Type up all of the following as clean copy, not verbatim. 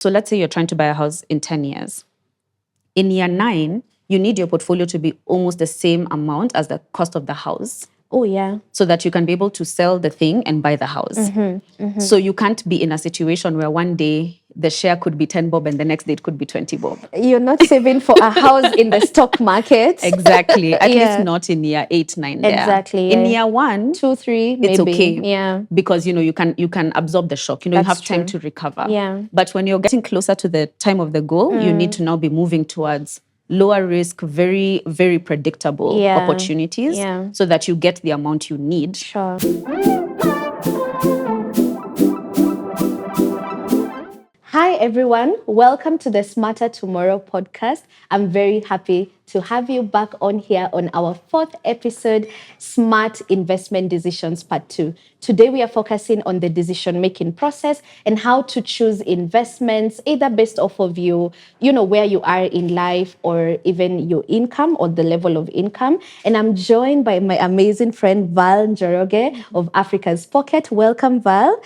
So let's say you're trying to buy a house in 10 years. In year 9, you need your portfolio to be almost the same amount as the cost of the house. Oh, yeah. So that you can be able to sell the thing and buy the house. So you can't be in a situation where one day the share could be 10 bob and the next day it could be 20 bob. You're not saving for a house in the stock market. Exactly. At least not in year 8, 9 there. Exactly. In year 1, 2, 3, maybe. it's okay. Yeah. Because, you can absorb the shock. You have time to recover. Yeah. But when you're getting closer to the time of the goal, you need to now be moving towards lower risk, very, very predictable opportunities so that you get the amount you need. Sure. Hi, everyone. Welcome to the Smarter Tomorrow podcast. I'm very happy to have you back on here on our 4th episode, Smart Investment Decisions Part 2. Today, we are focusing on the decision-making process and how to choose investments, either based off of where you are in life or even your income or the level of income. And I'm joined by my amazing friend, Val Njoroge of Africa's Pocket. Welcome, Val.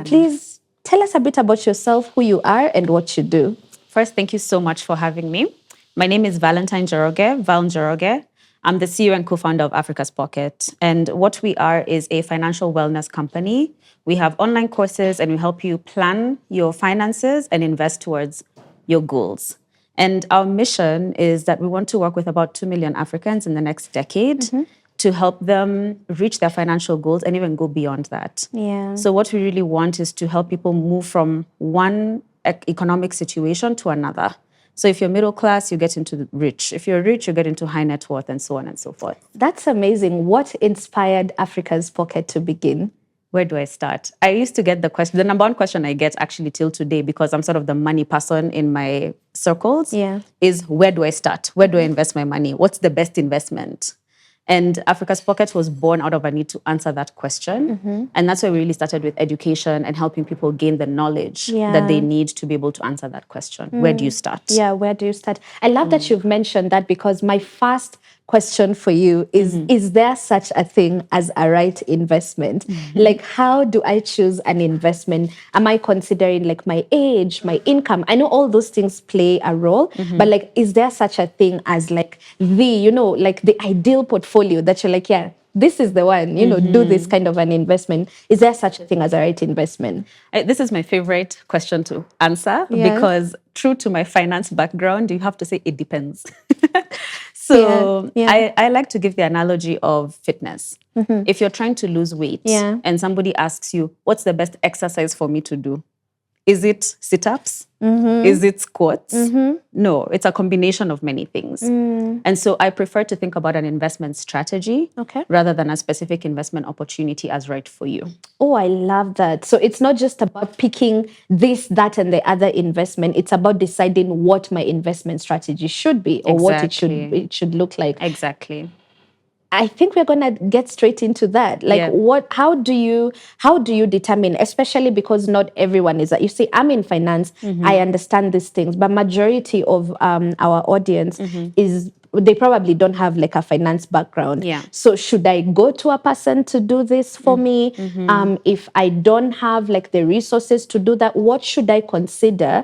Please tell us a bit about yourself, who you are, and what you do. First, thank you so much for having me. My name is Valentine Njoroge, Val Njoroge. I'm the CEO and co-founder of Africa's Pocket. And what we are is a financial wellness company. We have online courses and we help you plan your finances and invest towards your goals. And our mission is that we want to work with about 2 million Africans in the next decade to help them reach their financial goals and even go beyond that. Yeah. So what we really want is to help people move from one economic situation to another. So if you're middle class, you get into rich. If you're rich, you get into high net worth and so on and so forth. That's amazing. What inspired Africa's Pocket to begin? Where do I start? I used to get the number one question I get actually till today, because I'm sort of the money person in my circles, is where do I start? Where do I invest my money? What's the best investment? And Africa's Pocket was born out of a need to answer that question. And that's why we really started with education and helping people gain the knowledge that they need to be able to answer that question. Where do you start? Yeah, where do you start? I love that you've mentioned that, because my first question for you is there such a thing as a right investment? Like, how do I choose an investment? Am I considering like my age, my income? I know all those things play a role, but like, is there such a thing as like the ideal portfolio that you're like, yeah, this is the one, do this kind of an investment? Is there such a thing as a right investment? This is my favorite question to answer because true to my finance background, you have to say it depends. So I like to give the analogy of fitness. If you're trying to lose weight and somebody asks you, what's the best exercise for me to do? Is it sit-ups? Is it squats? No, it's a combination of many things. And so I prefer to think about an investment strategy rather than a specific investment opportunity as right for you. Oh, I love that. So it's not just about picking this, that, and the other investment. It's about deciding what my investment strategy should be or what it should look like. Exactly. I think we're going to get straight into that. Like, how do you determine, especially because not everyone is that. You see, I'm in finance. I understand these things, but majority of our audience they probably don't have like a finance background. So should I go to a person to do this for me? If I don't have like the resources to do that, what should I consider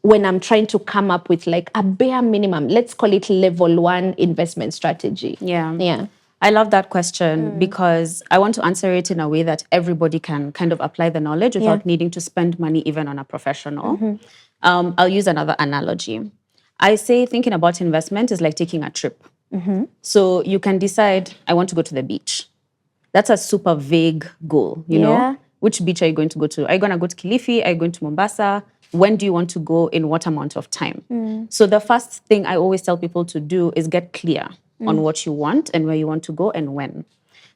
when I'm trying to come up with like a bare minimum, let's call it level 1 investment strategy? Yeah. I love that question because I want to answer it in a way that everybody can kind of apply the knowledge without needing to spend money even on a professional. I'll use another analogy. I say thinking about investment is like taking a trip. So you can decide, I want to go to the beach. That's a super vague goal, you know? Which beach are you going to go to? Are you going to go to Kilifi? Are you going to Mombasa? When do you want to go? In what amount of time? So the first thing I always tell people to do is get clear on what you want and where you want to go and when.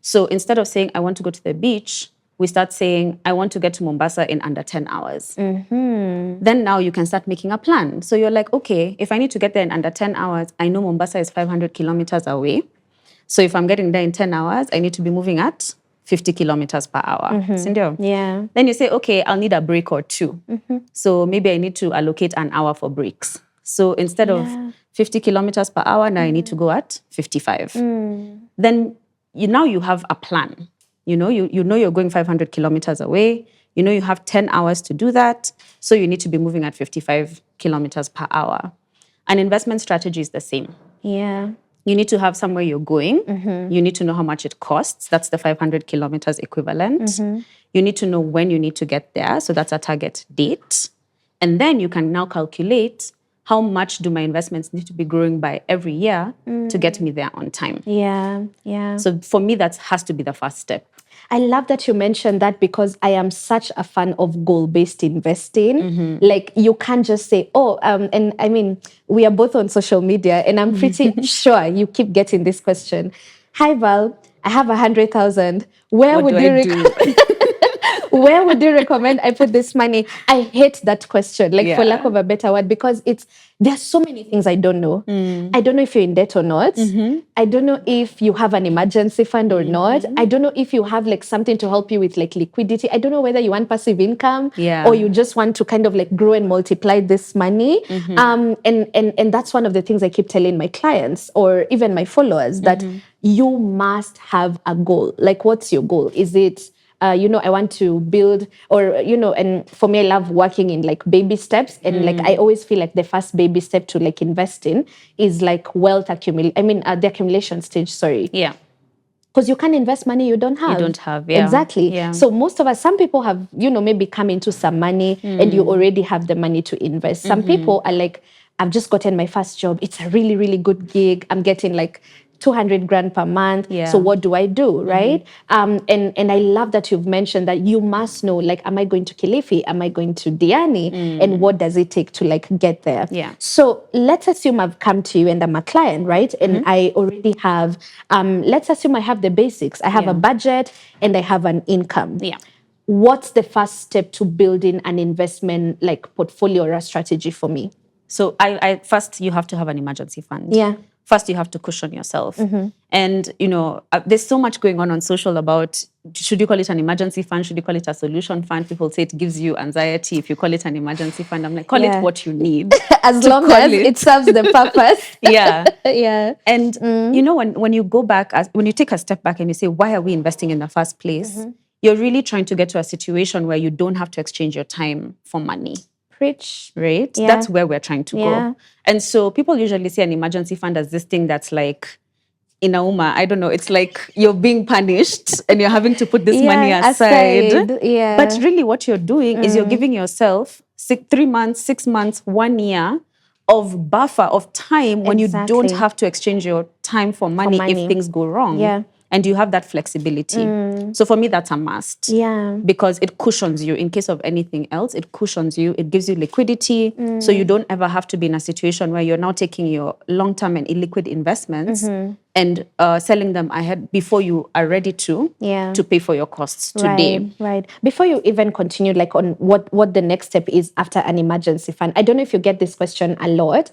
So instead of saying, I want to go to the beach, we start saying, I want to get to Mombasa in under 10 hours. Then now you can start making a plan. So you're like, okay, if I need to get there in under 10 hours, I know Mombasa is 500 kilometers away. So if I'm getting there in 10 hours, I need to be moving at 50 kilometers per hour. Yeah. Then you say, okay, I'll need a break or two. So maybe I need to allocate an hour for breaks. So instead of 50 kilometers per hour, now I need to go at 55. Then you have a plan. You know you're going 500 kilometers away. You know you have 10 hours to do that, so you need to be moving at 55 kilometers per hour. An investment strategy is the same. Yeah. You need to have somewhere you're going. You need to know how much it costs. That's the 500 kilometers equivalent. You need to know when you need to get there. So that's a target date. And then you can now calculate how much do my investments need to be growing by every year to get me there on time. Yeah. Yeah. So for me, that has to be the first step. I love that you mentioned that because I am such a fan of goal-based investing. Like you can't just say, and I mean, we are both on social media and I'm pretty sure you keep getting this question. Hi, Val, I have 100,000. Where would you recommend I put this money? I hate that question, for lack of a better word, because there's so many things I don't know. I don't know if you're in debt or not. I don't know if you have an emergency fund or not. I don't know if you have something to help you with liquidity. I don't know whether you want passive income or you just want to kind of grow and multiply this money. And that's one of the things I keep telling my clients or even my followers that you must have a goal. What's your goal? Is it I want to build and for me, I love working in baby steps. And I always feel like the first baby step to invest in is wealth accumulation. The accumulation stage, sorry. Yeah. Because you can't invest money you don't have. You don't have, yeah. Exactly. Yeah. So most of us, some people have, maybe come into some money and you already have the money to invest. Some people are I've just gotten my first job. It's a really, really good gig. I'm getting 200 grand per month. Yeah. So what do I do, right? And I love that you've mentioned that you must know, am I going to Kilifi? Am I going to Diani? And what does it take to get there? Yeah. So let's assume I've come to you and I'm a client, right? And I already have, let's assume I have the basics. I have a budget and I have an income. Yeah. What's the first step to building an investment portfolio or a strategy for me? So I first, you have to have an emergency fund. Yeah. First, you have to cushion yourself. And, there's so much going on social about, should you call it an emergency fund? Should you call it a solution fund? People say it gives you anxiety if you call it an emergency fund. I'm call it what you need. As long as it serves the purpose. Yeah. Yeah. And, when you go back, when you take a step back and you say, why are we investing in the first place? You're really trying to get to a situation where you don't have to exchange your time for money. Preach. Right? Yeah. That's where we're trying to go. And so people usually see an emergency fund as this thing that's in Auma, I don't know, it's you're being punished and you're having to put this money aside. Yeah. But really what you're doing is you're giving yourself 3 months, 6 months, 1 year of buffer, of time when you don't have to exchange your time for money if things go wrong. Yeah. And you have that flexibility. So for me, that's a must. Yeah. Because it cushions you in case of anything else. It cushions you. It gives you liquidity. So you don't ever have to be in a situation where you're now taking your long-term and illiquid investments and selling them ahead before you are ready to pay for your costs today. Right. Before you even continue on what the next step is after an emergency fund, I don't know if you get this question a lot.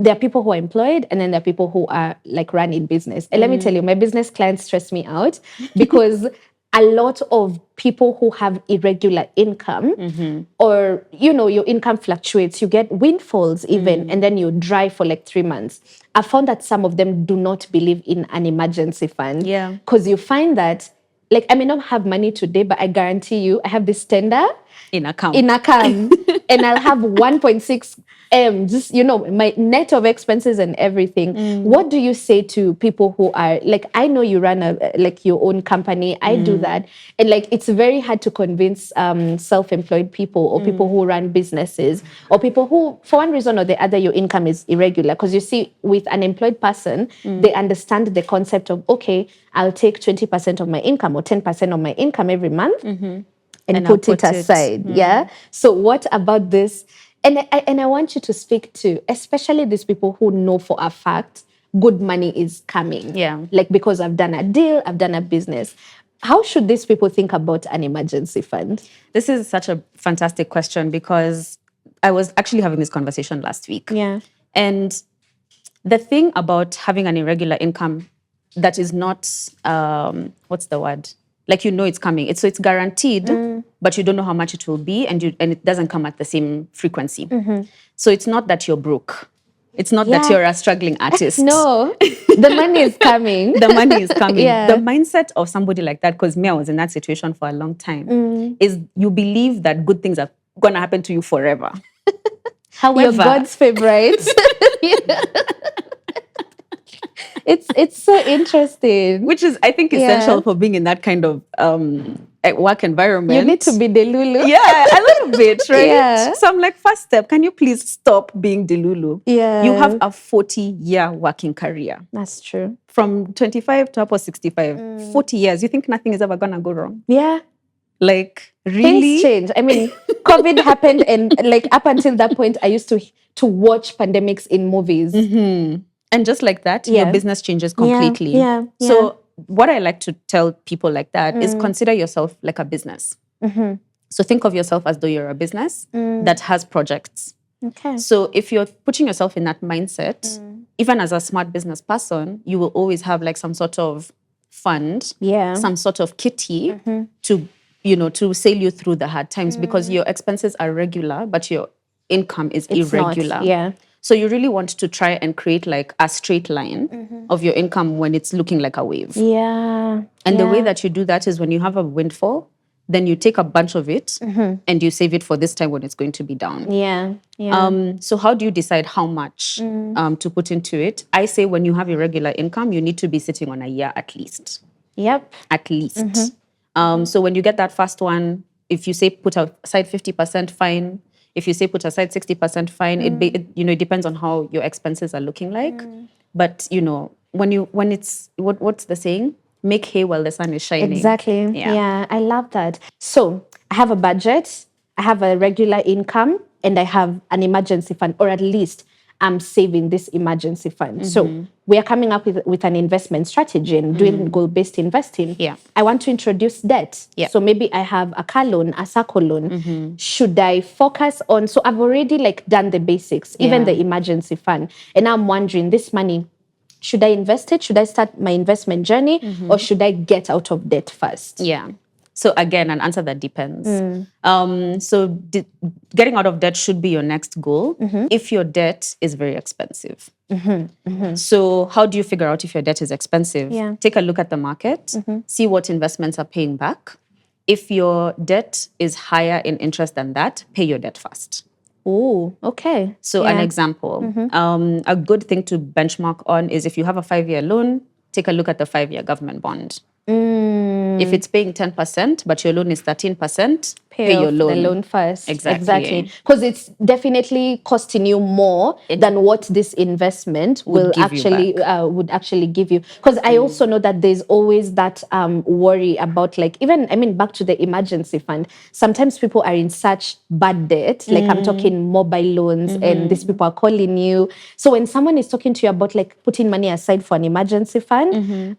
There are people who are employed and then there are people who are running business. And let me tell you, my business clients stress me out because a lot of people who have irregular income or, your income fluctuates, you get windfalls even, and then you dry for 3 months. I found that some of them do not believe in an emergency fund. Yeah. Because you find that, I may not have money today, but I guarantee you, I have this tender In account. And I'll have 1.6 just, my net of expenses and everything. What do you say to people who are I know you run your own company. I do that. And it's very hard to convince self-employed people or people who run businesses or people who, for one reason or the other, your income is irregular. Because you see, with an employed person, they understand the concept of, okay, I'll take 20% of my income or 10% of my income every month and put it aside. Yeah. So what about this? And I want you to speak to, especially these people who know for a fact good money is coming. Yeah. Because I've done a deal, I've done a business. How should these people think about an emergency fund? This is such a fantastic question because I was actually having this conversation last week. Yeah. And the thing about having an irregular income that is not, what's the word? It's coming. So it's guaranteed, but you don't know how much it will be and it doesn't come at the same frequency. So it's not that you're broke. It's not that you're a struggling artist. No, the money is coming. The money is coming. Yeah. The mindset of somebody like that, because me, I was in that situation for a long time, is you believe that good things are going to happen to you forever. However, you're God's favorite. It's so interesting. Which is, I think, essential for being in that kind of work environment. You need to be delulu. Yeah, a little bit, right? Yeah. So I'm like, first step, can you please stop being delulu? Yeah. You have a 40-year working career. That's true. From 25 to up 65, 40 years. You think nothing is ever going to go wrong? Yeah. Like, really? Things change. I mean, COVID happened, and like up until that point, I used to watch pandemics in movies. And just like that, your business changes completely. Yeah. So what I like to tell people like that is consider yourself like a business. So think of yourself as though you're a business that has projects. Okay. So if you're putting yourself in that mindset, even as a smart business person, you will always have like some sort of fund, some sort of kitty to sail you through the hard times, because your expenses are regular, but your income is irregular. Not, So you really want to try and create like a straight line of your income when it's looking like a wave. Yeah. And the way that you do that is when you have a windfall, then you take a bunch of it and you save it for this time when it's going to be down. Yeah. So how do you decide how much to put into it? I say when you have irregular income, you need to be sitting on a year at least. Yep. At least. So when you get that first one, if you say put aside 50%, fine. If you say put aside 60%, fine. It depends on how your expenses are looking like. But when it's what's the saying? Make hay while the sun is shining. Exactly. Yeah, I love that. So I have a budget, I have a regular income, and I have an emergency fund, or at least I'm saving this emergency fund. So we are coming up with an investment strategy and doing goal-based investing. Yeah. I want to introduce debt. Yeah. So maybe I have a car loan, a SACCO loan. Should I focus on, so I've already done the basics, even the emergency fund. And now I'm wondering, this money, should I invest it? Should I start my investment journey? Or should I get out of debt first? Yeah. So again, an answer that depends. So getting out of debt should be your next goal if your debt is very expensive. So how do you figure out if your debt is expensive? Yeah. Take a look at the market, see what investments are paying back. If your debt is higher in interest than that, pay your debt first. Oh, okay. So an example, a good thing to benchmark on is if you have a 5-year loan, take a look at the 5-year government bond. If it's paying 10%, but your loan is 13%, pay your loan. The loan first. Exactly. Because it's definitely costing you more than what this investment would actually give you. Because I also know that there's always that worry about back to the emergency fund. Sometimes people are in such bad debt, I'm talking mobile loans, and these people are calling you. So when someone is talking to you about putting money aside for an emergency fund,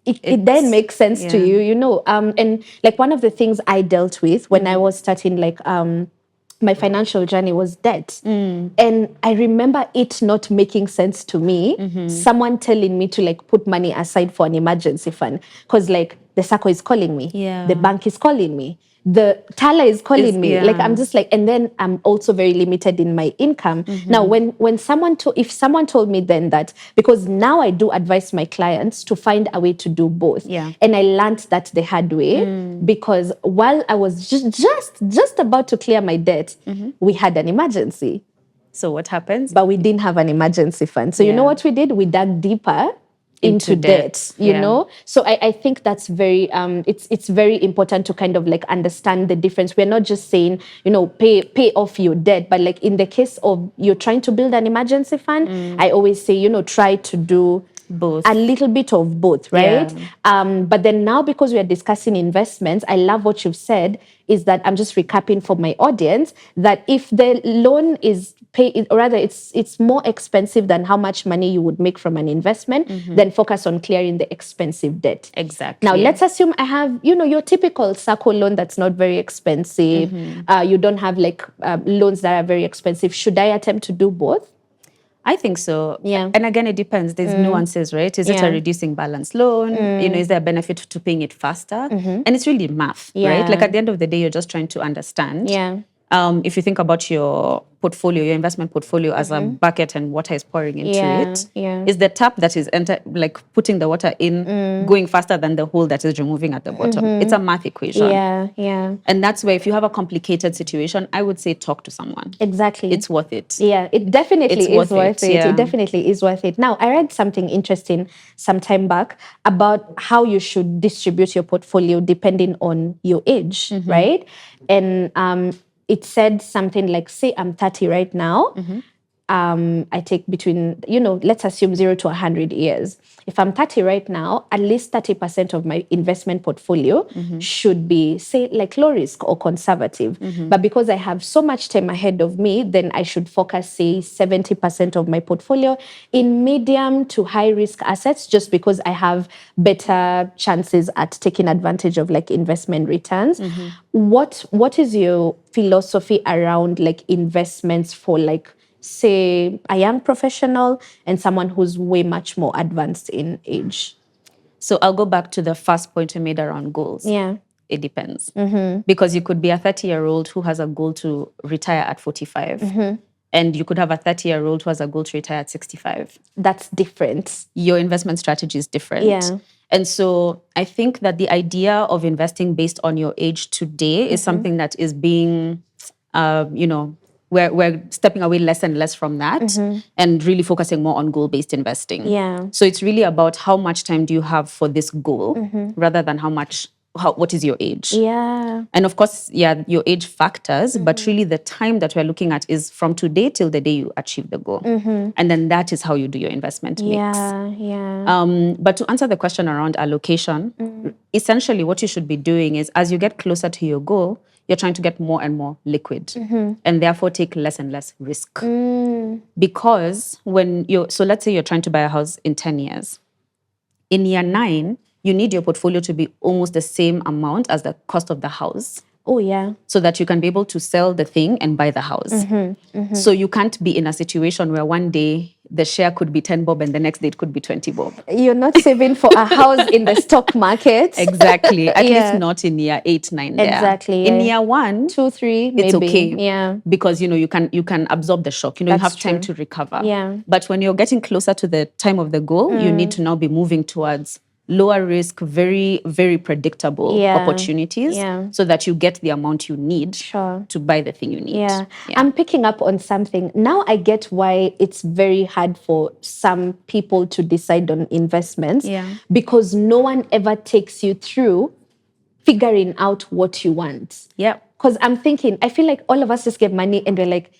it then makes sense to you, and one of the things I dealt with when I was starting my financial journey was debt. And I remember it not making sense to me, someone telling me to put money aside for an emergency fund, because the SACCO is calling me, the bank is calling me, the Tala is calling me. I'm just and then I'm also very limited in my income. Now, when someone told me then that, because now I do advise my clients to find a way to do both. And I learned that the hard way, because while I was just about to clear my debt, we had an emergency. So what happens? But we didn't have an emergency fund. So you know what we did? We dug deeper into debt, you know? So I think that's very, it's very important to kind of understand the difference. We're not just saying, pay off your debt, but in the case of you're trying to build an emergency fund, I always say, try to do both, a little bit of both, right? But then now, because we are discussing investments, I love what you've said, is that I'm just recapping for my audience that if the loan is it's more expensive than how much money you would make from an investment, then focus on clearing the expensive debt. Exactly. Now, let's assume I have, your typical SACCO loan that's not very expensive. You don't have loans that are very expensive. Should I attempt to do both? I think so. Yeah. And again, it depends. There's nuances, right? Is it a reducing balance loan? Is there a benefit to paying it faster? And it's really math, right? At the end of the day, you're just trying to understand. if you think about your portfolio, your investment portfolio as a bucket and water is pouring into it, is the tap that is putting the water in going faster than the hole that is removing at the bottom. It's a math equation. Yeah. And that's where if you have a complicated situation, I would say talk to someone. Exactly. It's worth it. Yeah, it definitely is worth it. Yeah. It definitely is worth it. Now, I read something interesting some time back about how you should distribute your portfolio depending on your age, right? And it said something like, say I'm 30 right now. I take between, let's assume 0 to 100 years. If I'm 30 right now, at least 30% of my investment portfolio should be, say, like low risk or conservative. But because I have so much time ahead of me, then I should focus, say, 70% of my portfolio in medium to high risk assets, just because I have better chances at taking advantage of like investment returns. What is your philosophy around like investments for like, say, a young professional and someone who's way much more advanced in age? So I'll go back to the first point we made around goals. Yeah. It depends. Because you could be a 30-year-old who has a goal to retire at 45. And you could have a 30-year-old who has a goal to retire at 65. That's different. Your investment strategy is different. Yeah. And so I think that the idea of investing based on your age today is something that is being, we're stepping away less and less from that and really focusing more on goal-based investing. Yeah. So it's really about how much time do you have for this goal rather than what is your age. Yeah. And of course, your age factors, but really the time that we're looking at is from today till the day you achieve the goal. And then that is how you do your investment mix. But to answer the question around allocation, essentially what you should be doing is as you get closer to your goal, you're trying to get more and more liquid and therefore take less and less risk. Because so let's say you're trying to buy a house in 10 years. In year 9, you need your portfolio to be almost the same amount as the cost of the house. Oh, yeah. So that you can be able to sell the thing and buy the house. So you can't be in a situation where one day the share could be 10 bob and the next day it could be 20 bob. You're not saving for a house in the stock market. Exactly. At least not in year 8, 9 there. Exactly. In year 1, 2, 3, maybe. it's okay. Yeah. Because, you can absorb the shock. You have time to recover. Yeah. But when you're getting closer to the time of the goal, you need to now be moving towards lower risk, very, very predictable opportunities so that you get the amount you need to buy the thing you need. Yeah. I'm picking up on something. Now I get why it's very hard for some people to decide on investments because no one ever takes you through figuring out what you want. Yeah. Because I'm thinking, I feel like all of us just get money and we're like,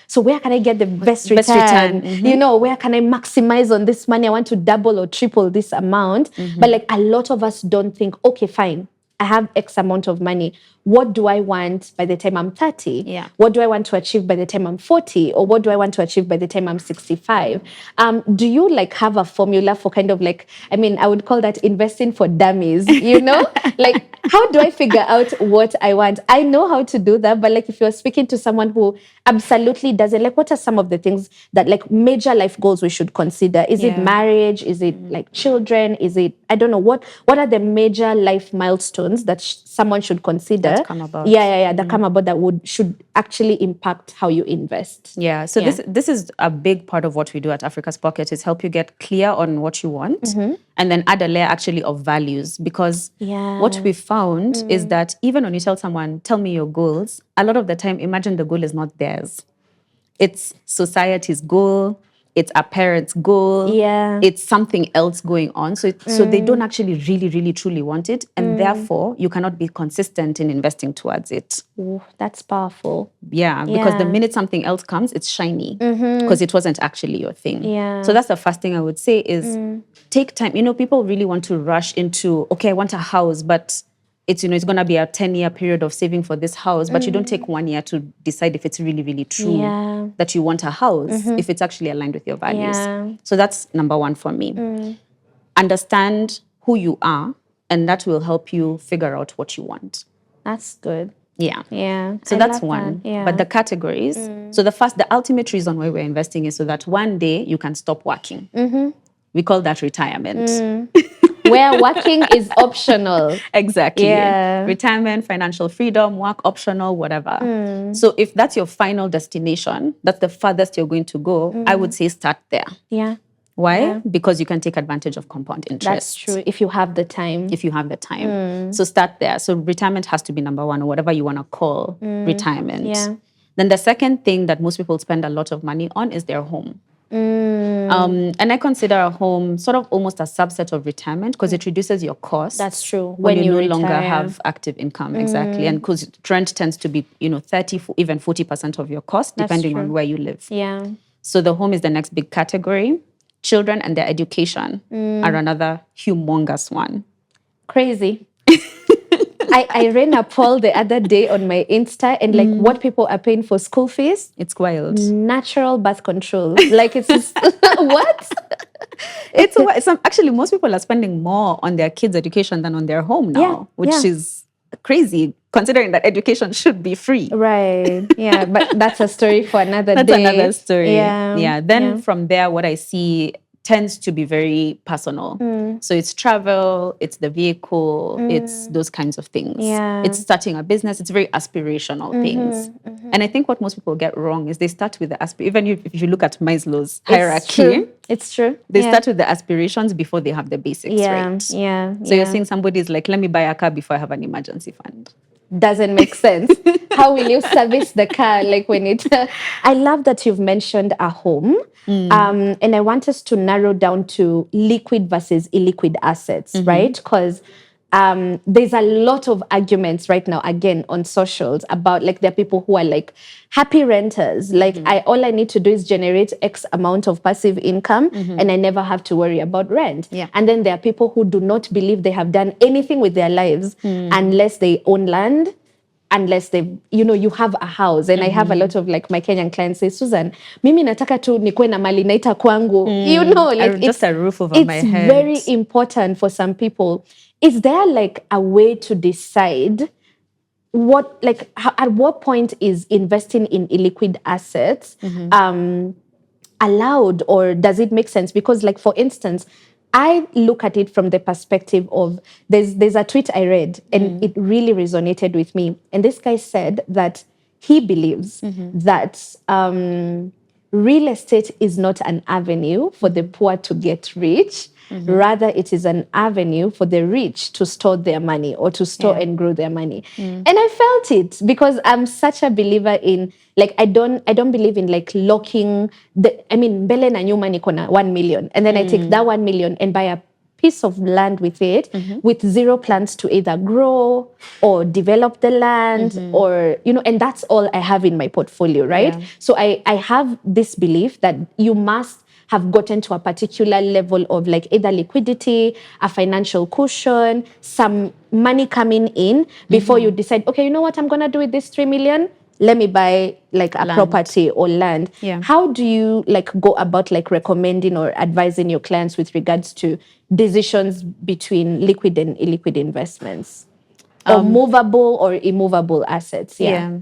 so where can I get the best return? Where can I maximize on this money? I want to double or triple this amount. But like a lot of us don't think, okay, fine, I have X amount of money. What do I want by the time I'm 30? Yeah. What do I want to achieve by the time I'm 40? Or what do I want to achieve by the time I'm 65? Do you like have a formula for kind of like, I would call that investing for dummies, Like, how do I figure out what I want? I know how to do that, but like if you're speaking to someone who absolutely doesn't, like what are some of the things that like major life goals we should consider? Is it marriage? Is it like children? Is it, I don't know, what are the major life milestones that someone should consider? That come about. That come about that should actually impact how you invest. Yeah, so this is a big part of what we do at Africa's Pocket is help you get clear on what you want and then add a layer actually of values because what we found is that even when you tell someone, tell me your goals, a lot of the time, imagine the goal is not theirs. It's society's goal. It's a parent's goal. Yeah. It's something else going on. So they don't actually really, really, truly want it. And therefore, you cannot be consistent in investing towards it. Ooh, that's powerful. Yeah, because the minute something else comes, it's shiny because it wasn't actually your thing. Yeah. So that's the first thing I would say is take time. People really want to rush into, okay, I want a house, but it's going to be a 10-year period of saving for this house, but you don't take 1 year to decide if it's really, really true that you want a house, if it's actually aligned with your values. Yeah. So that's number one for me. Understand who you are, and that will help you figure out what you want. That's good. Yeah. Yeah. So that's one. That. Yeah. But the categories, so the ultimate reason why we're investing is so that one day you can stop working. We call that retirement. where working is optional. Exactly. Yeah. Retirement, financial freedom, work optional, whatever. So if that's your final destination, that's the farthest you're going to go, I would say start there. Yeah. Why? Yeah. Because you can take advantage of compound interest. That's true, if you have the time. If you have the time. So start there. So retirement has to be number one, or whatever you want to call retirement. Yeah. Then the second thing that most people spend a lot of money on is their home. And I consider a home sort of almost a subset of retirement because it reduces your costs. That's true. When you no retire. longer have active income. Exactly. And because rent tends to be, 30, even 40% of your cost, depending on where you live. Yeah. So the home is the next big category. Children and their education are another humongous one. Crazy. I ran a poll the other day on my Insta and like what people are paying for school fees. It's wild. Natural birth control. Like it's what? It's actually, most people are spending more on their kids' education than on their home now, which is crazy considering that education should be free. Right. Yeah. But that's a story for another That's day. another story. Yeah. Then from there, what I see tends to be very personal. So it's travel, it's the vehicle, it's those kinds of things. Yeah. It's starting a business, it's very aspirational things. And I think what most people get wrong is they start with the even if you look at Maslow's hierarchy, it's true. they start with the aspirations before they have the basics, right? So you're saying somebody's like, let me buy a car before I have an emergency fund. Doesn't make sense. How will you service the car? Like when it. I love that you've mentioned a home, and I want us to narrow down to liquid versus illiquid assets, right? Because there's a lot of arguments right now, again, on socials about like there are people who are like happy renters. Like all I need to do is generate X amount of passive income and I never have to worry about rent. Yeah. And then there are people who do not believe they have done anything with their lives unless they own land, unless they, you have a house. And I have a lot of like my Kenyan clients say, Susan, mimi nataka tu nikuwe na mali naita kwangu. Like just a roof over my head. It's very important for some people. Is there like a way to decide at what point is investing in illiquid assets allowed, or does it make sense? Because like, for instance, I look at it from the perspective of, there's a tweet I read and it really resonated with me. And this guy said that he believes that real estate is not an avenue for the poor to get rich. Rather, it is an avenue for the rich to store their money or to store and grow their money. And I felt it because I'm such a believer in, like, I don't believe in like locking mbele na nyuma niko na 1 million and then I take that 1 million and buy a piece of land with it with zero plans to either grow or develop the land or, and that's all I have in my portfolio, right? Yeah. So I have this belief that you must have gotten to a particular level of like either liquidity, a financial cushion, some money coming in before you decide, okay, you know what I'm going to do with this 3 million? Let me buy like a property or land. Yeah. How do you like go about like recommending or advising your clients with regards to decisions between liquid and illiquid investments or movable or immovable assets? Yeah.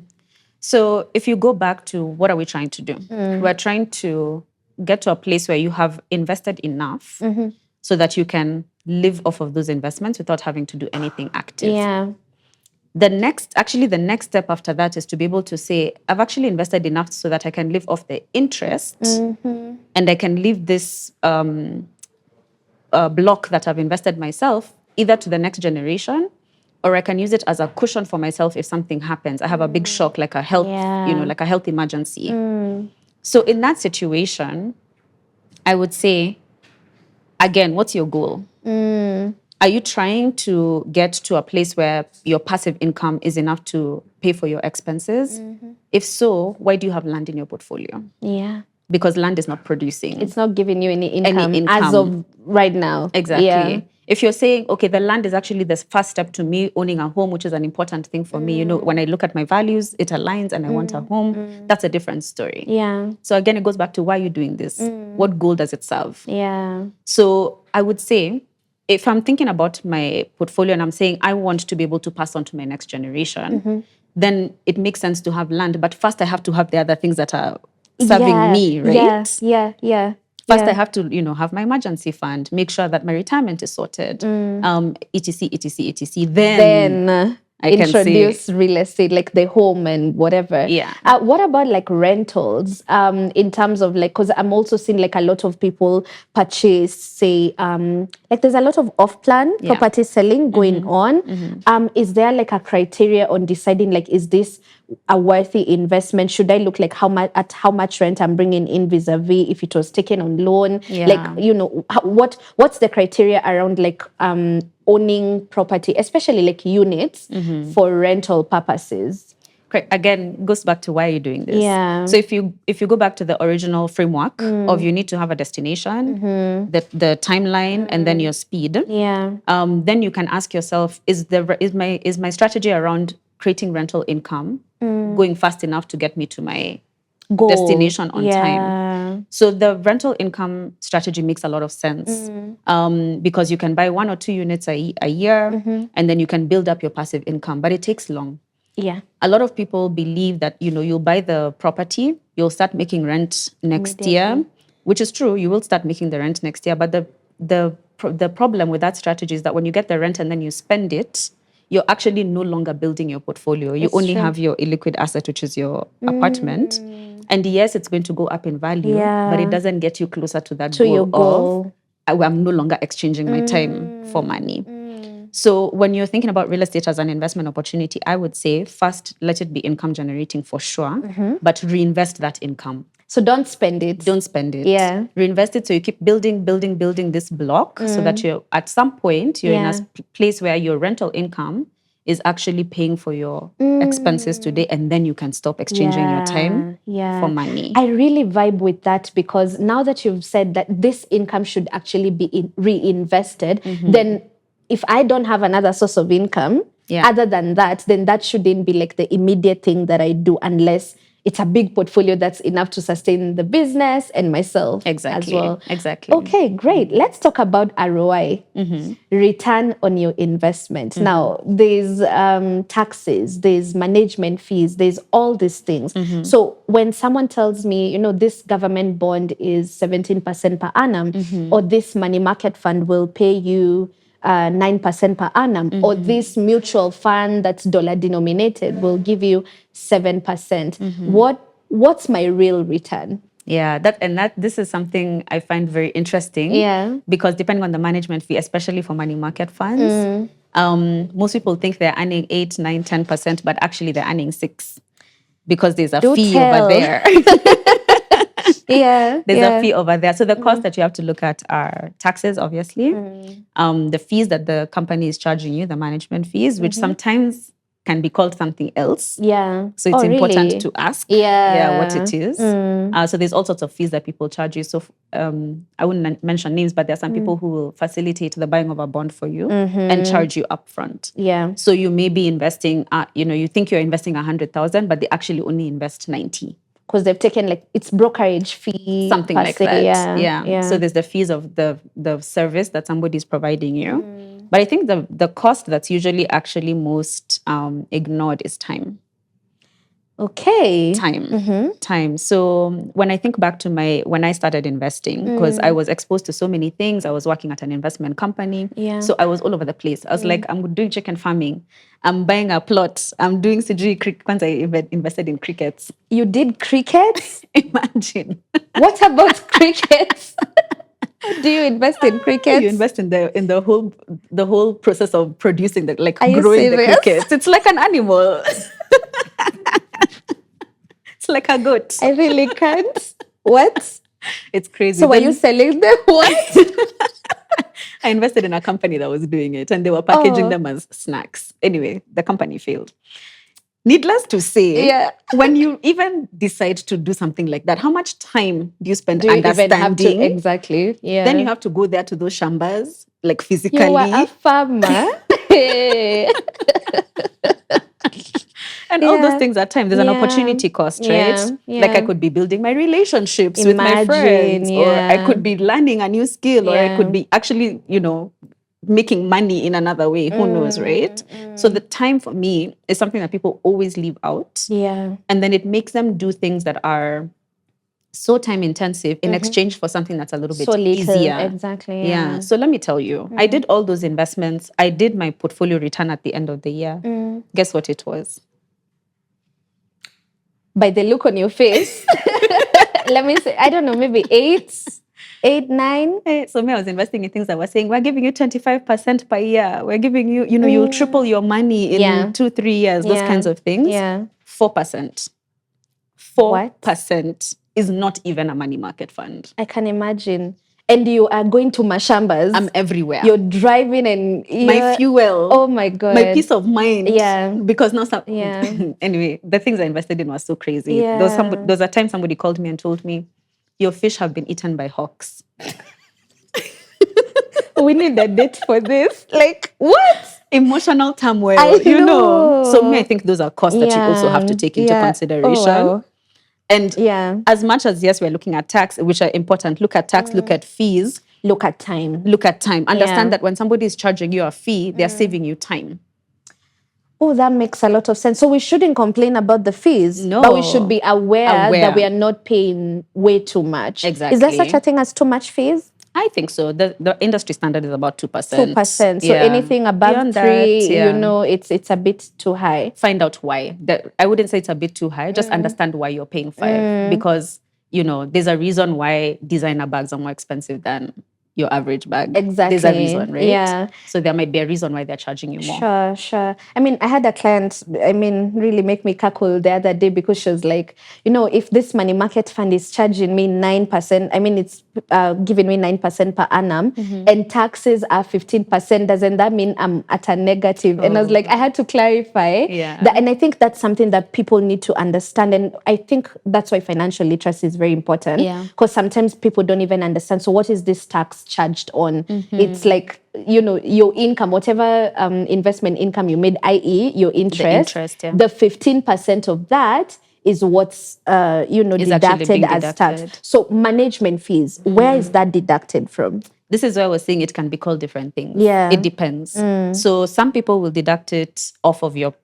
So if you go back to what are we trying to do? We're trying to get to a place where you have invested enough so that you can live off of those investments without having to do anything active. Yeah. The next step after that is to be able to say, I've actually invested enough so that I can live off the interest and I can leave this block that I've invested myself either to the next generation, or I can use it as a cushion for myself if something happens. I have a big shock, like a health, like a health emergency. So in that situation, I would say, again, what's your goal? Are you trying to get to a place where your passive income is enough to pay for your expenses? If so, why do you have land in your portfolio? Yeah. Because land is not producing. It's not giving you any income as of right now. Exactly. Yeah. If you're saying, okay, the land is actually the first step to me owning a home, which is an important thing for me. When I look at my values, it aligns and I want a home. That's a different story. Yeah. So again, it goes back to why you're doing this. What goal does it serve? Yeah. So I would say, if I'm thinking about my portfolio and I'm saying I want to be able to pass on to my next generation, then it makes sense to have land. But first I have to have the other things that are serving me, right? Yeah. First, I have to, have my emergency fund, make sure that my retirement is sorted, etc., etc., etc. Then I can introduce say, real estate, like the home and whatever. Yeah. What about like rentals? In terms of like, because I'm also seeing like a lot of people purchase, say, like there's a lot of off-plan property selling going on. Is there like a criteria on deciding like, is this a worthy investment? Should I look like how much rent I'm bringing in vis-a-vis if it was taken on loan? Like, what's the criteria around like owning property, especially like units for rental purposes? Again, goes back to why you're doing this. Yeah. So if you go back to the original framework of you need to have a destination, the timeline, and then your speed. Yeah. Then you can ask yourself: is my strategy around creating rental income going fast enough to get me to my Goal. Destination on time? So the rental income strategy makes a lot of sense because you can buy 1 or 2 units a year, and then you can build up your passive income, but it takes long. Yeah. A lot of people believe that, you'll buy the property, you'll start making rent next year, which is true. You will start making the rent next year. But the problem with that strategy is that when you get the rent and then you spend it, you're actually no longer building your portfolio. You only have your illiquid asset, which is your apartment. And yes, it's going to go up in value, but it doesn't get you closer to that goal of I'm no longer exchanging my time for money. So when you're thinking about real estate as an investment opportunity, I would say first, let it be income generating for sure, but reinvest that income. So don't spend it. Don't spend it. Yeah. Reinvest it so you keep building this block so that you're at some point, you're in a place where your rental income is actually paying for your expenses today, and then you can stop exchanging your time for money. I really vibe with that, because now that you've said that this income should actually be reinvested, then if I don't have another source of income other than that, then that shouldn't be like the immediate thing that I do, unless it's a big portfolio that's enough to sustain the business and myself as well. Exactly. Okay, great. Let's talk about ROI, return on your investment. Now, there's taxes, there's management fees, there's all these things. So when someone tells me, this government bond is 17% per annum, or this money market fund will pay you 9% per annum, or this mutual fund that's dollar denominated will give you 7%. What's my real return? Yeah, this is something I find very interesting. Yeah. Because depending on the management fee, especially for money market funds, most people think they're earning 8, 9, 10%, but actually they're earning 6 because there's a fee over there. There's a fee over there. So the cost that you have to look at are taxes, obviously, the fees that the company is charging you, the management fees, which sometimes can be called something else. Yeah. So it's important to ask what it is. Mm. So there's all sorts of fees that people charge you. So I wouldn't mention names, but there are some people who will facilitate the buying of a bond for you and charge you upfront. Yeah. So you may be investing, you think you're investing 100,000, but they actually only invest 90. Because they've taken it's brokerage fee. Something like se. that. Yeah. So there's the fees of the service that somebody's providing you. But I think the cost that's usually actually most ignored is time. Okay. Time. So when I think back to when I started investing, because I was exposed to so many things, I was working at an investment company. Yeah. So I was all over the place. I was like, I'm doing chicken farming. I'm buying a plot. I'm doing CG. Once I invested in crickets. You did crickets? Imagine. What about crickets? Do you invest in crickets? You invest in the whole process of producing growing the crickets. It's like an animal. It's like a goat. I really can't. What? It's crazy. So were you selling them? What? I invested in a company that was doing it, and they were packaging them as snacks. Anyway, the company failed. Needless to say, when you even decide to do something like that, how much time do you spend understanding? Exactly. Yeah. Then you have to go there to those shambas, physically. You are a farmer. And all those things at times, there's an opportunity cost, right? Yeah. I could be building my relationships with my friends, or I could be learning a new skill, or I could be actually, making money in another way. Who knows, right? So the time for me is something that people always leave out. Yeah. And then it makes them do things that are so time intensive in exchange for something that's a little bit So little, easier. exactly. Yeah. So let me tell you, I did all those investments. I did my portfolio return at the end of the year. Guess what it was? By the look on your face, let me say, I don't know, maybe 8, 9. So me, I was investing in things that were saying, we're giving you 25% per year. We're giving you, you'll triple your money in 2-3 years, those kinds of things. Yeah. 4%. 4% is not even a money market fund. I can imagine. And you are going to mashambas. I'm everywhere. You're driving and my fuel. Oh my God. My peace of mind. Yeah. Because now anyway, the things I invested in were so crazy. Yeah. There was a time somebody called me and told me, your fish have been eaten by hawks. We need a date for this. Like, what? Emotional turmoil, I know. So me, I think those are costs that you also have to take into consideration. Oh, wow. And as much as, yes, we're looking at tax, which are important, look at tax, look at fees. Look at time. Understand that when somebody is charging you a fee, they're saving you time. Oh, that makes a lot of sense. So we shouldn't complain about the fees, but we should be aware that we are not paying way too much. Exactly. Is there such a thing as too much fees? I think so. The industry standard is about 2%. 2%. So anything above beyond 3, that, it's a bit too high. Find out why. I wouldn't say it's a bit too high. Just understand why you're paying 5. Because, there's a reason why designer bags are more expensive than your average bag. Exactly. There's a reason, right? Yeah. So there might be a reason why they're charging you more. Sure. I mean, I had a client, really make me cackle the other day because she was like, if this money market fund is charging me 9%, it's giving me 9% per annum and taxes are 15%, doesn't that mean I'm at a negative? And I was like, I had to clarify that. And I think that's something that people need to understand. And I think that's why financial literacy is very important. Because sometimes people don't even understand. So what is this tax charged on? It's like, your income, whatever investment income you made, i.e. your interest, the 15% of that is what's deducted as tax. So management fees, where is that deducted from? This is why I was saying it can be called different things. It depends. So some people will deduct it off of your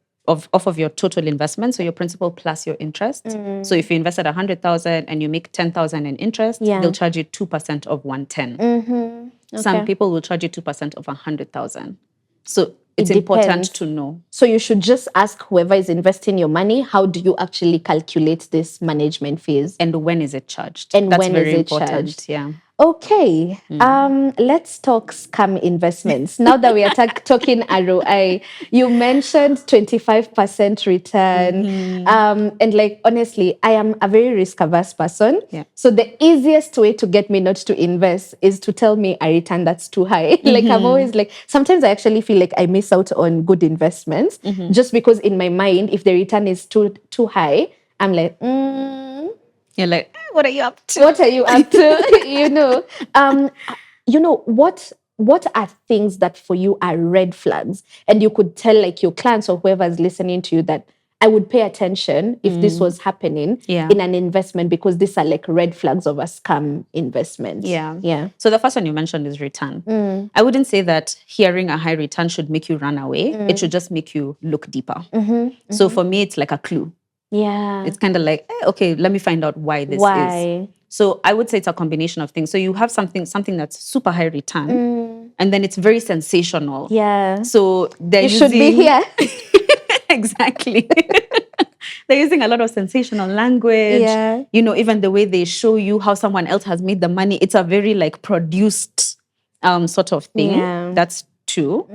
total investment, so your principal plus your interest. So if you invested 100,000 and you make 10,000 in interest, they'll charge you 2% of 110. Some people will charge you 2% of 100,000. So it's important to know. So you should just ask whoever is investing your money, how do you actually calculate this management fees? And when is it charged? And that's when very is it important. Charged? Yeah. Okay, let's talk scam investments. Now that we are talking ROI, you mentioned 25% return. And honestly, I am a very risk-averse person. So the easiest way to get me not to invest is to tell me a return that's too high. I'm always sometimes I actually feel like I miss out on good investments just because in my mind, if the return is too high, I'm like, You're like, what are you up to? What are you up to? What are things that for you are red flags? And you could tell your clients or whoever's listening to you that I would pay attention if this was happening in an investment because these are red flags of a scam investment. Yeah. So the first one you mentioned is return. I wouldn't say that hearing a high return should make you run away. It should just make you look deeper. So for me, it's like a clue. Yeah. It's kind of like, okay, let me find out why this is. So I would say it's a combination of things. So you have something that's super high return, and then it's very sensational. Yeah. So you should be here. Exactly. They're using a lot of sensational language. Yeah. Even the way they show you how someone else has made the money, it's a very produced sort of thing. Yeah. That's 2.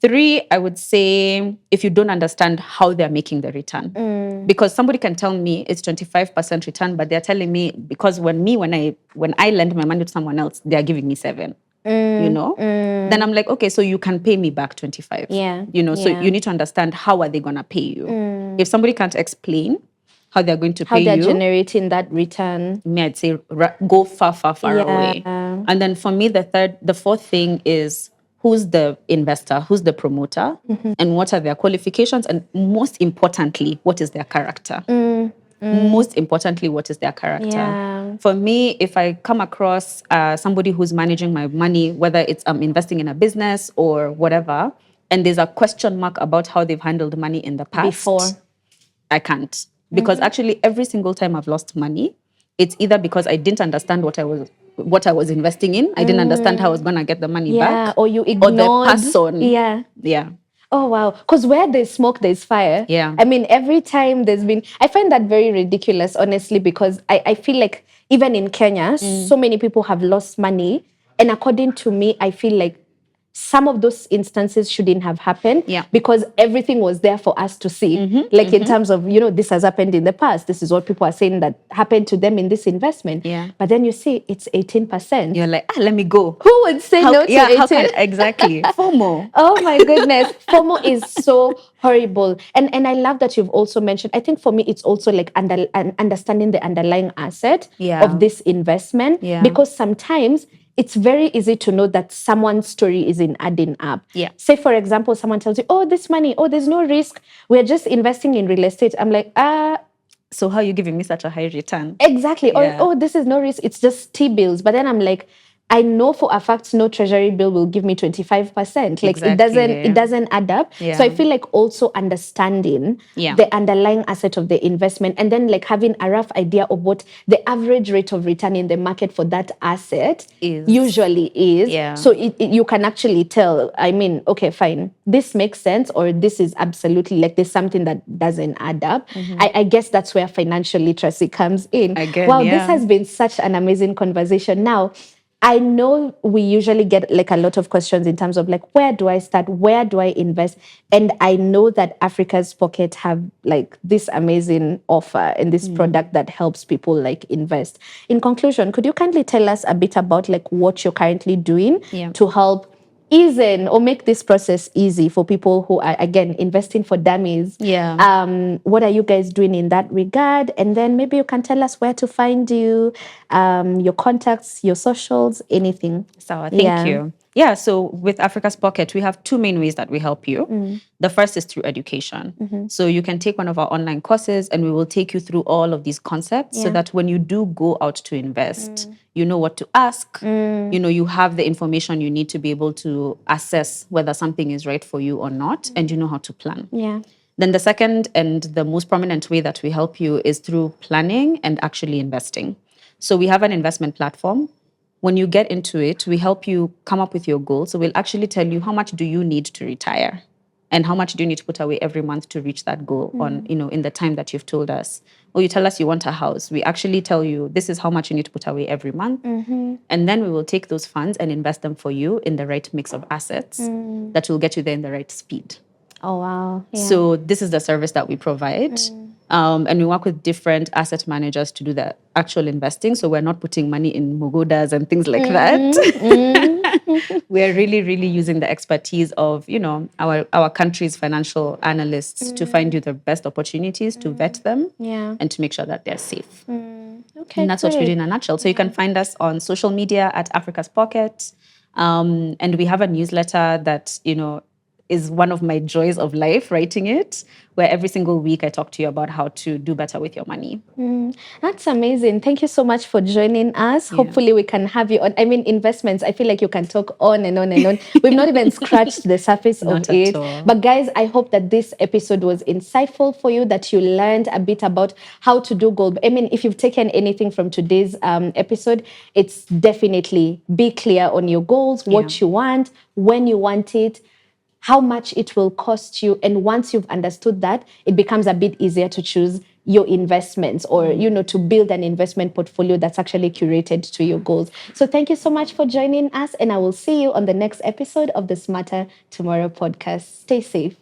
3, I would say if you don't understand how they're making the return. Because somebody can tell me it's 25% return, but they're telling me because when I lend my money to someone else, they're giving me 7. Then I'm like, okay, so you can pay me back 25. Yeah. So you need to understand how are they gonna pay you. If somebody can't explain how they're going to pay you, how they're generating that return, I'd say go far away. And then for me, the fourth thing is who's the investor, who's the promoter, and what are their qualifications, and most importantly, what is their character? Most importantly, what is their character? Yeah. For me, if I come across somebody who's managing my money, whether it's investing in a business or whatever, and there's a question mark about how they've handled money in the past, before, I can't. Because actually, every single time I've lost money, it's either because I didn't understand what I was investing in. I didn't understand how I was going to get the money back. Or you ignored. Or the person. Yeah. Oh, wow. Because where there's smoke, there's fire. Yeah. I mean, every time I find that very ridiculous, honestly, because I feel like even in Kenya, so many people have lost money. And according to me, I feel like some of those instances shouldn't have happened because everything was there for us to see. In terms of, this has happened in the past. This is what people are saying that happened to them in this investment. Yeah. But then you see it's 18%. You're like, let me go. Who would say no to 18? Exactly. FOMO. Oh my goodness. FOMO is so horrible. And I love that you've also mentioned, I think for me, it's also like understanding the underlying asset of this investment. Because sometimes it's very easy to know that someone's story isn't adding up. Say, for example, someone tells you, oh, this money, there's no risk. We're just investing in real estate. I'm like, so how are you giving me such a high return? Exactly. Or, this is no risk. It's just T-bills. But then I'm like, I know for a fact no treasury bill will give me 25%. Like it doesn't add up. So I feel like also understanding the underlying asset of the investment and then like having a rough idea of what the average rate of return in the market for that asset usually is. So you can actually tell, I mean, okay, fine, this makes sense, or this is absolutely like there's something that doesn't add up. I guess that's where financial literacy comes in. This has been such an amazing conversation. Now, I know we usually get like a lot of questions in terms of like, where do I start? Where do I invest? And I know that Africa's Pocket have like this amazing offer and this product that helps people like invest. In conclusion, could you kindly tell us a bit about like what you're currently doing to help ease in or make this process easy for people who are, again, investing for dummies? What are you guys doing in that regard? And then maybe you can tell us where to find you, your contacts, your socials, anything. So thank you. So with Africa's Pocket, we have two main ways that we help you. The first is through education. So you can take one of our online courses and we will take you through all of these concepts so that when you do go out to invest, you know what to ask, you have the information you need to be able to assess whether something is right for you or not, and you know how to plan. Then the second and the most prominent way that we help you is through planning and actually investing. So we have an investment platform. When you get into it, we help you come up with your goals. So we'll actually tell you how much do you need to retire and how much do you need to put away every month to reach that goal on, in the time that you've told us. Or you tell us you want a house. We actually tell you this is how much you need to put away every month. And then we will take those funds and invest them for you in the right mix of assets that will get you there in the right speed. Oh, wow. So this is the service that we provide. And we work with different asset managers to do the actual investing. So we're not putting money in Mogodas and things like that. We're really, really using the expertise of, our country's financial analysts to find you the best opportunities, to vet them, and to make sure that they're safe. Okay, and that's what we do in a nutshell. So you can find us on social media at Africa's Pocket. And we have a newsletter that, is one of my joys of life, writing it, where every single week I talk to you about how to do better with your money. That's amazing. Thank you so much for joining us. Hopefully we can have you on. I mean, investments, I feel like you can talk on and on and on. We've not even scratched the surface of it. But guys, I hope that this episode was insightful for you, that you learned a bit about how to do gold. I mean, if you've taken anything from today's episode, it's definitely be clear on your goals, what you want, when you want it, how much it will cost you. And once you've understood that, it becomes a bit easier to choose your investments or, to build an investment portfolio that's actually curated to your goals. So thank you so much for joining us. And I will see you on the next episode of the Smarter Tomorrow podcast. Stay safe.